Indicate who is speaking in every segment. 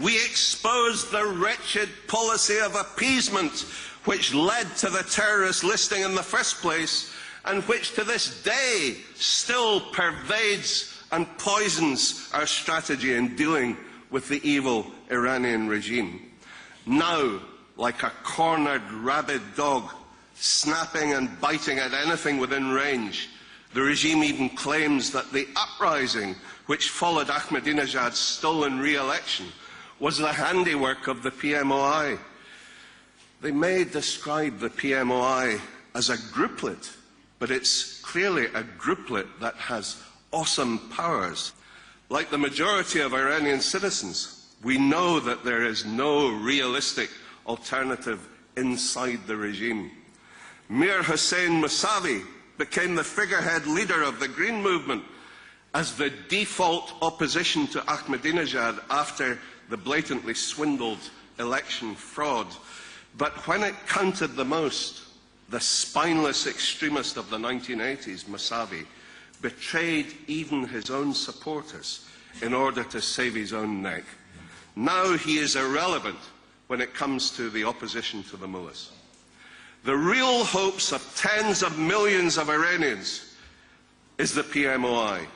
Speaker 1: We exposed the wretched policy of appeasement which led to the terrorist listing in the first place, and which to this day still pervades and poisons our strategy in dealing with the evil Iranian regime. Now, like a cornered rabid dog, snapping and biting at anything within range, the regime even claims that the uprising which followed Ahmadinejad's stolen re-election was the handiwork of the PMOI. They may describe the PMOI as a grouplet, but it's clearly a grouplet that has awesome powers. Like the majority of Iranian citizens, we know that there is no realistic alternative inside the regime. Mir Hossein Mousavi became the figurehead leader of the Green Movement as the default opposition to Ahmadinejad after the blatantly swindled election fraud. But when it counted the most, the spineless extremist of the 1980s, Mousavi, betrayed even his own supporters in order to save his own neck. Now he is irrelevant when it comes to the opposition to the mullahs. The real hopes of tens of millions of Iranians is the PMOI,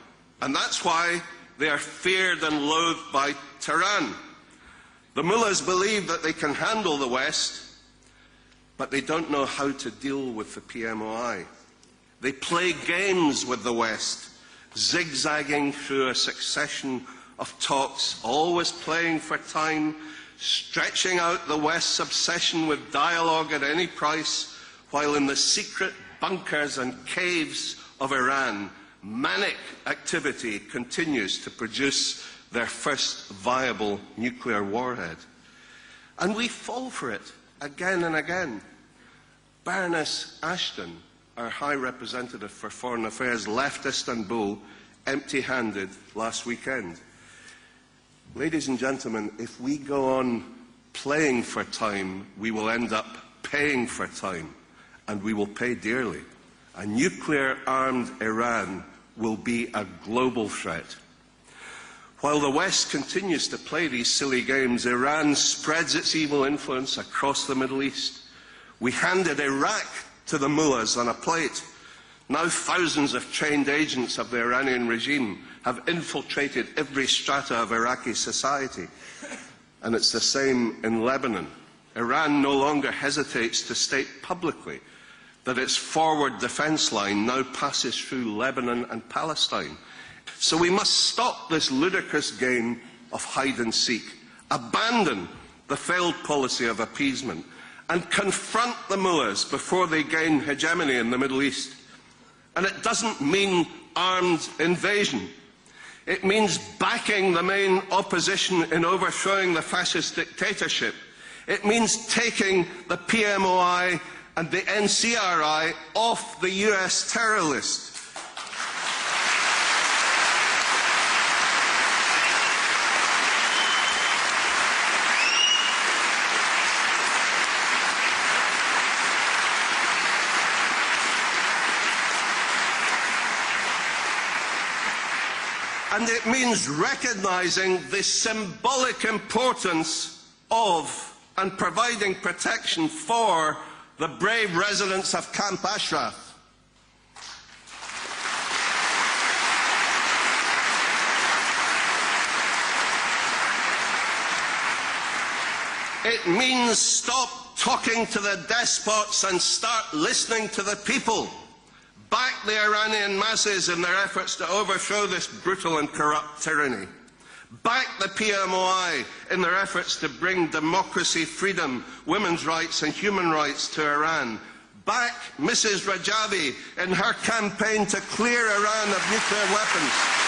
Speaker 1: and that's why they are feared and loathed by Tehran. The mullahs believe that they can handle the West, but they don't know how to deal with the PMOI. They play games with the West, zigzagging through a succession of talks, always playing for time, stretching out the West's obsession with dialogue at any price, while in the secret bunkers and caves of Iran, manic activity continues to produce their first viable nuclear warhead. And we fall for it again and again. Baroness Ashton, our High Representative for Foreign Affairs, left Istanbul empty-handed last weekend. Ladies and gentlemen, if we go on playing for time, we will end up paying for time, and we will pay dearly. A nuclear-armed Iran will be a global threat. While the West continues to play these silly games, Iran spreads its evil influence across the Middle East. We handed Iraq to the mullahs on a plate. Now thousands of trained agents of the Iranian regime have infiltrated every strata of Iraqi society. And it's the same in Lebanon. Iran no longer hesitates to state publicly that its forward defense line now passes through Lebanon and Palestine. So we must stop this ludicrous game of hide and seek, abandon the failed policy of appeasement, and confront the mullahs before they gain hegemony in the Middle East. And it doesn't mean armed invasion. It means backing the main opposition in overthrowing the fascist dictatorship. It means taking the PMOI and the NCRI off the US terror list. And it means recognizing the symbolic importance of and providing protection for the brave residents of Camp Ashraf. It means stop talking to the despots and start listening to the people. Back the Iranian masses in their efforts to overthrow this brutal and corrupt tyranny. Back the PMOI in their efforts to bring democracy, freedom, women's rights and human rights to Iran. Back Mrs. Rajavi in her campaign to clear Iran of nuclear weapons.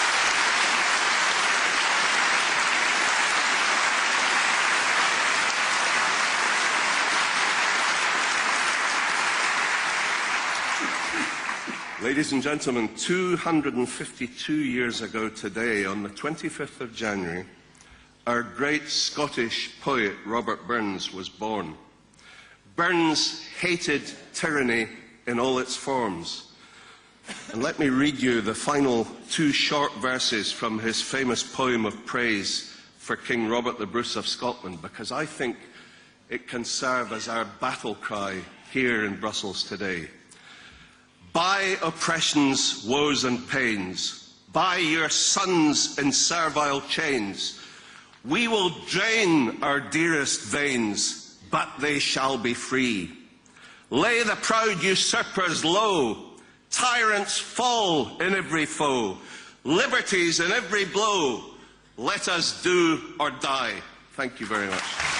Speaker 1: Ladies and gentlemen, 252 years ago today, on the 25th of January, our great Scottish poet Robert Burns was born. Burns hated tyranny in all its forms. And let me read you the final two short verses from his famous poem of praise for King Robert the Bruce of Scotland, because I think it can serve as our battle cry here in Brussels today. By oppression's woes and pains, by your sons in servile chains, we will drain our dearest veins, but they shall be free. Lay the proud usurpers low, tyrants fall in every foe, liberties in every blow. Let us do or die. Thank you very much.